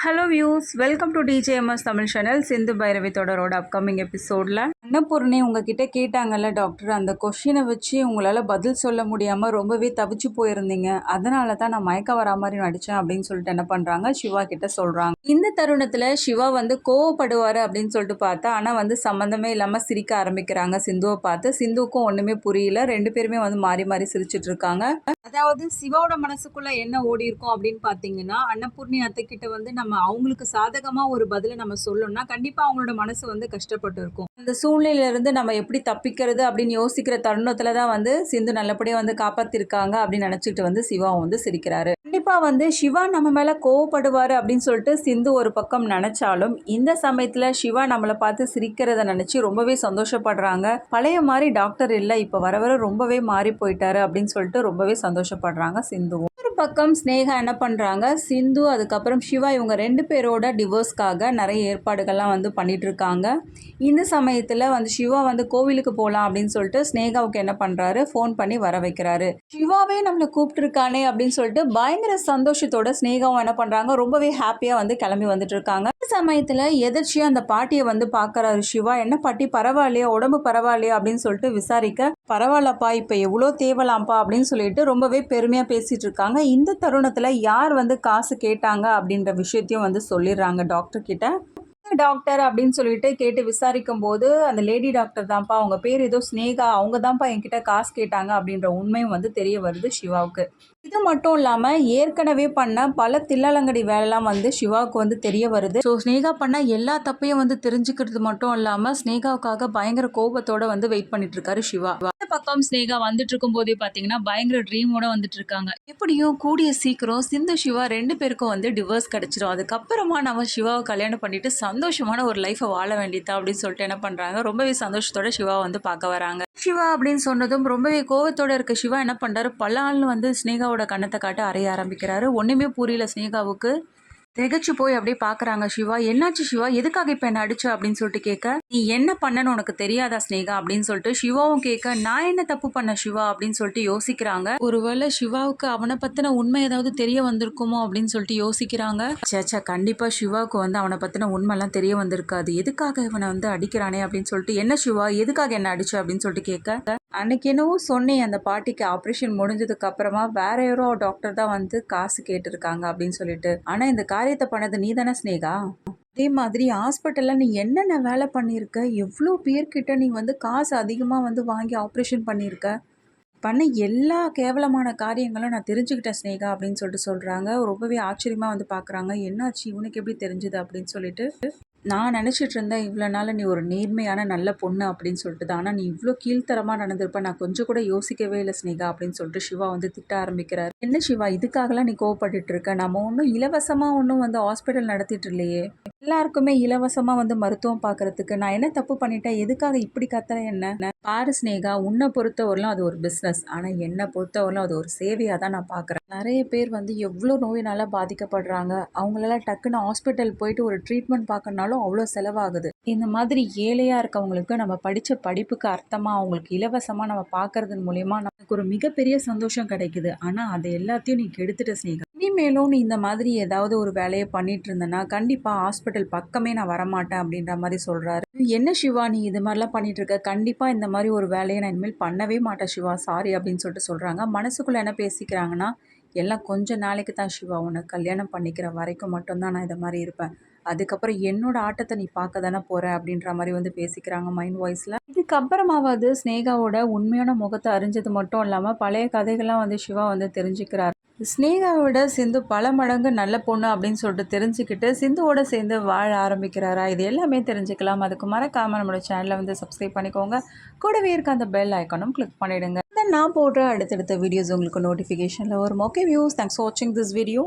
Hello views, welcome to DJMS Tamil channel. Sindhu Bhairavi தொடரோட upcoming எபிசோடில் அன்னபூர்ணி உங்ககிட்ட கேட்டாங்கல்ல டாக்டர், அந்த கொஷினை வச்சு உங்களால் பதில் சொல்ல முடியாமல் ரொம்பவே தவிச்சு போயிருந்தீங்க. அதனால தான் நான் மயக்க வரா மாதிரி நடித்தேன் அப்படின்னு சொல்லிட்டு என்ன பண்ணுறாங்க, சிவா கிட்ட சொல்கிறாங்க. இந்த தருணத்தில் சிவா கோவப்படுவார் அப்படின்னு சொல்லிட்டு பார்த்தா, ஆனால் சம்மந்தமே இல்லாமல் சிரிக்க ஆரம்பிக்கிறாங்க சிந்துவை பார்த்து. சிந்துவுக்கும் ஒன்றுமே புரியல. ரெண்டு பேருமே மாறி மாறி சிரிச்சிட்டு இருக்காங்க. அதாவது சிவாவோட மனசுக்குள்ள என்ன ஓடி இருக்கும் அப்படின்னு பார்த்தீங்கன்னா, அன்னபூர்ணி அத்தைக்கிட்ட நம்ம அவங்களுக்கு சாதகமாக ஒரு பதிலை நம்ம சொல்லணும்னா கண்டிப்பாக அவங்களோட மனசு கஷ்டப்பட்டு இருக்கும். அந்த சூழ்நிலையிலேருந்து நம்ம எப்படி தப்பிக்கிறது அப்படின்னு யோசிக்கிற தருணத்தில் தான் சிந்து நல்லபடியாக காப்பாற்றிருக்காங்க அப்படின்னு நினச்சிக்கிட்டு சிவா சிரிக்கிறாரு. கண்டிப்பாக சிவா நம்ம மேலே கோவப்படுவார் அப்படின்னு சொல்லிட்டு சிந்து ஒரு பக்கம் நினச்சாலும், இந்த சமயத்தில் சிவா நம்மளை பார்த்து சிரிக்கிறத நினச்சி ரொம்பவே சந்தோஷப்படுறாங்க. பழைய மாதிரி டாக்டர் இல்லை, இப்போ வர வர ரொம்பவே மாறி போயிட்டாரு அப்படின்னு சொல்லிட்டு ரொம்பவே சந்தோஷப்படுறாங்க சிந்துவும். ஒரு பக்கம் ஸ்னேகா என்ன பண்ணுறாங்க, சிந்து அதுக்கப்புறம் சிவா இவங்க ரெண்டு பேரோட டிவோர்ஸ்க்காக நிறைய ஏற்பாடுகள்லாம் பண்ணிட்டு இருக்காங்க. இந்த சமயத்தில் சிவா கோவிலுக்கு போகலாம் அப்படின்னு சொல்லிட்டு ஸ்னேகாவுக்கு என்ன பண்ணுறாரு, ஃபோன் பண்ணி வர வைக்கிறாரு. சிவாவே நம்மளை கூப்பிட்டுருக்கானே அப்படின்னு சொல்லிட்டு பயங்கர சந்தோஷத்தோட ஸ்னேகாவும் என்ன பண்ணுறாங்க, ரொம்பவே ஹாப்பியாக கிளம்பி வந்துட்டு இருக்காங்க. இந்த சமயத்தில் எதிர்ச்சியாக அந்த பாட்டியை பார்க்குறாரு சிவா. என்ன பாட்டி, பரவாயில்லையா, உடம்பு பரவாயில்லையா அப்படின்னு சொல்லிட்டு விசாரிக்க, பரவாயில்லப்பா, இப்போ எவ்வளோ தேவலாம்ப்பா அப்படின்னு சொல்லிட்டு ரொம்பவே பெருமையாக பேசிகிட்டு இருக்காங்க. இந்த தருணத்தில் யார் காசு கேட்டாங்க அப்படின்ற விஷயத்தையும் சொல்லிடுறாங்க டாக்டர் கிட்ட. டாக்டர் அப்படின்னு சொல்லிட்டு கேட்டு விசாரிக்கும் போது, அந்த லேடி டாக்டர் தான்ப்பா, அவங்க பேர் ஏதோ ஸ்னேகா, அவங்க தான்ப்பா என்கிட்ட காசு கேட்டாங்க அப்படின்ற உண்மையும் தெரிய வருது சிவாவுக்கு. இது மட்டும் இல்லாமல் ஏற்கனவே பண்ண பல தில்லாலங்கடி வேலைலாம் சிவாவுக்கு தெரிய வருது. ஸோ ஸ்னேகா பண்ண எல்லா தப்பையும் தெரிஞ்சுக்கிறது மட்டும் இல்லாமல் ஸ்னேகாவுக்காக பயங்கர கோபத்தோட வெயிட் பண்ணிட்டு இருக்காரு சிவா. இந்த பக்கம் ஸ்னேகா வந்துட்டு இருக்கும் போதே பார்த்தீங்கன்னா பயங்கர ட்ரீமோட வந்துட்டு இருக்காங்க. எப்படியும் கூடிய சீக்கிரம் சிந்து சிவா ரெண்டு பேருக்கும் டிவோர்ஸ் கிடைச்சிடும். அதுக்கப்புறமா நம்ம சிவாவை கல்யாணம் பண்ணிட்டு சந்தோஷமான ஒரு லைஃப்பை வாழ வேண்டியதா அப்படின்னு சொல்லிட்டு என்ன பண்ணுறாங்க, ரொம்பவே சந்தோஷத்தோட சிவா பார்க்க வராங்க. சிவா அப்படின்னு சொன்னதும் ரொம்பவே கோவத்தோட இருக்க சிவா என்ன பண்ணுறாரு, பல்லாள்னு ஸ்னேகாவோட கண்ணத்தை காட்ட அறைய ஆரம்பிக்கிறாரு. ஒன்றுமே புரியல ஸ்னேகாவுக்கு. திகச்சு போய் அப்படியே பார்க்குறாங்க சிவா. என்னாச்சு சிவா, எதுக்காக இப்போ என்ன அடிச்ச அப்படின்னு சொல்லிட்டு கேட்க, நீ என்ன பண்ணன்னு உனக்கு தெரியாதா ஸ்னேகா அப்படின்னு சொல்லிட்டு சிவாவும் கேட்க, நான் என்ன தப்பு பண்ண சிவா அப்படின்னு சொல்லிட்டு யோசிக்கிறாங்க. ஒருவேளை சிவாவுக்கு அவனை பற்றின உண்மை ஏதாவது தெரிய வந்திருக்குமோ அப்படின்னு சொல்லிட்டு யோசிக்கிறாங்க. சேச்சா, கண்டிப்பாக சிவாவுக்கு அவனை பற்றின உண்மைலாம் தெரிய வந்திருக்காது. எதுக்காக இவனை அடிக்கிறானே அப்படின்னு சொல்லிட்டு, என்ன சிவா எதுக்காக என்ன அடிச்ச அப்படின்னு சொல்லிட்டு கேட்க, அன்னைக்கு என்னவோ சொன்னேன், அந்த பாட்டிக்கு ஆப்ரேஷன் முடிஞ்சதுக்கு அப்புறமா வேற யாரோ டாக்டர் தான் காசு கேட்டிருக்காங்க அப்படின்னு சொல்லிட்டு. ஆனால் இந்த காரியத்தை பண்ணது நீ தானே ஸ்னேகா? அதே மாதிரி ஹாஸ்பிட்டலில் நீ என்னென்ன வேலை பண்ணியிருக்க, எவ்வளோ பேர்கிட்ட நீ காசு அதிகமாக வாங்கி ஆப்ரேஷன் பண்ணியிருக்க, பண்ண எல்லா கேவலமான காரியங்களும் நான் தெரிஞ்சுக்கிட்டேன் ஸ்னேகா அப்படின்னு சொல்லிட்டு சொல்கிறாங்க. ரொம்பவே ஆச்சரியமாக பார்க்குறாங்க. என்னாச்சு, இவனுக்கு எப்படி தெரிஞ்சுது அப்படின்னு சொல்லிட்டு. நான் நினச்சிட்டு இருந்தேன் இவ்வளோ நாள் நீ ஒரு நேர்மையான நல்ல பொண்ணு அப்படின்னு சொல்லிட்டு தான், ஆனால் நீ இவ்வளோ கீழ்த்தரமாக நடந்திருப்ப நான் கொஞ்சம் கூட யோசிக்கவே இல்லை ஸ்னேகா அப்படின்னு சொல்லிட்டு சிவா திட்ட ஆரம்பிக்கிறார். என்ன சிவா, இதுக்காகலாம் நீ கோவப்பட்டுட்டு இருக்க? நம்ம ஒன்றும் இலவசமாக ஒன்றும் ஹாஸ்பிட்டல் நடத்திட்டு இல்லையே. எல்லாருக்குமே இலவசமாக மருத்துவம் பார்க்கறதுக்கு நான் என்ன தப்பு பண்ணிட்டேன், எதுக்காக இப்படி கத்துறேன் என்ன? பாரு ஸ்னேகா, உன்னை பொறுத்தவரையிலும் அது ஒரு பிஸ்னஸ், ஆனால் என்னை பொறுத்தவரையிலும் அது ஒரு சேவையாக தான் நான் பார்க்குறேன். நிறைய பேர் எவ்வளோ நோயினால பாதிக்கப்படுறாங்க. அவங்களால டக்குன்னு ஹாஸ்பிட்டல் போயிட்டு ஒரு ட்ரீட்மெண்ட் பார்க்கறனாலும் அவ்வளோ செலவாகுது. இந்த மாதிரி ஏழையாக இருக்கவங்களுக்கு நம்ம படித்த படிப்புக்கு அர்த்தமாக அவங்களுக்கு இலவசமாக நம்ம பார்க்கறது மூலயமா நமக்கு ஒரு மிகப்பெரிய சந்தோஷம் கிடைக்குது. ஆனால் அதை எல்லாத்தையும் நீ கெடுத்துட்ட ஸ்னேகா. இனிமேலும் நீ இந்த மாதிரி ஏதாவது ஒரு வேலையை பண்ணிட்டு இருந்தேன்னா கண்டிப்பாக ஹாஸ்பிட்டல் பக்கமே நான் வரமாட்டேன் அப்படின்ற மாதிரி சொல்கிறாரு. என்ன சிவா, நீ இது மாதிரிலாம் பண்ணிட்டு இருக்க, கண்டிப்பாக இந்த மாதிரி ஒரு வேலையை நான் இனிமேல் பண்ணவே மாட்டேன் சிவா, சாரி அப்படின்னு சொல்லிட்டு சொல்கிறாங்க. மனசுக்குள்ளே என்ன பேசிக்கிறாங்கன்னா, எல்லாம் கொஞ்ச நாளைக்கு தான் சிவா, உன்னை கல்யாணம் பண்ணிக்கிற வரைக்கும் மட்டும்தான் நான் இதை மாதிரி இருப்பேன், அதுக்கப்புறம் என்னோட ஆட்டத்தை நீ பார்க்க தானே போகிற அப்படின்ற மாதிரி பேசிக்கிறாங்க மைண்ட் வாய்ஸில். இதுக்கப்புறமாவது ஸ்னேகாவோட உண்மையான முகத்தை அறிஞ்சது மட்டும் இல்லாமல் பழைய கதைகள்லாம் சிவா தெரிஞ்சுக்கிறார். ஸ்னேகாவோட சிந்து பல மடங்கு நல்ல பொண்ணு அப்படின்னு சொல்லிட்டு தெரிஞ்சுக்கிட்டு சிந்துவோட சேர்ந்து வாழ ஆரம்பிக்கிறாரா, இது எல்லாமே தெரிஞ்சுக்கலாம். அதுக்கு மறக்காமல் நம்மளோட சேனலை சப்ஸ்கிரைப் பண்ணிக்கோங்க. கூடவே இருக்க அந்த பெல் ஐக்கானும் கிளிக் பண்ணிவிடுங்க. நான் போடுற அடுத்தடுத்த வீடியோஸ் உங்களுக்கு நோட்டிஃபிகேஷனில் வரும். ஓகே வியூஸ், தேங்க்ஸ் ஃபார் வாட்சிங் திஸ் வீடியோ.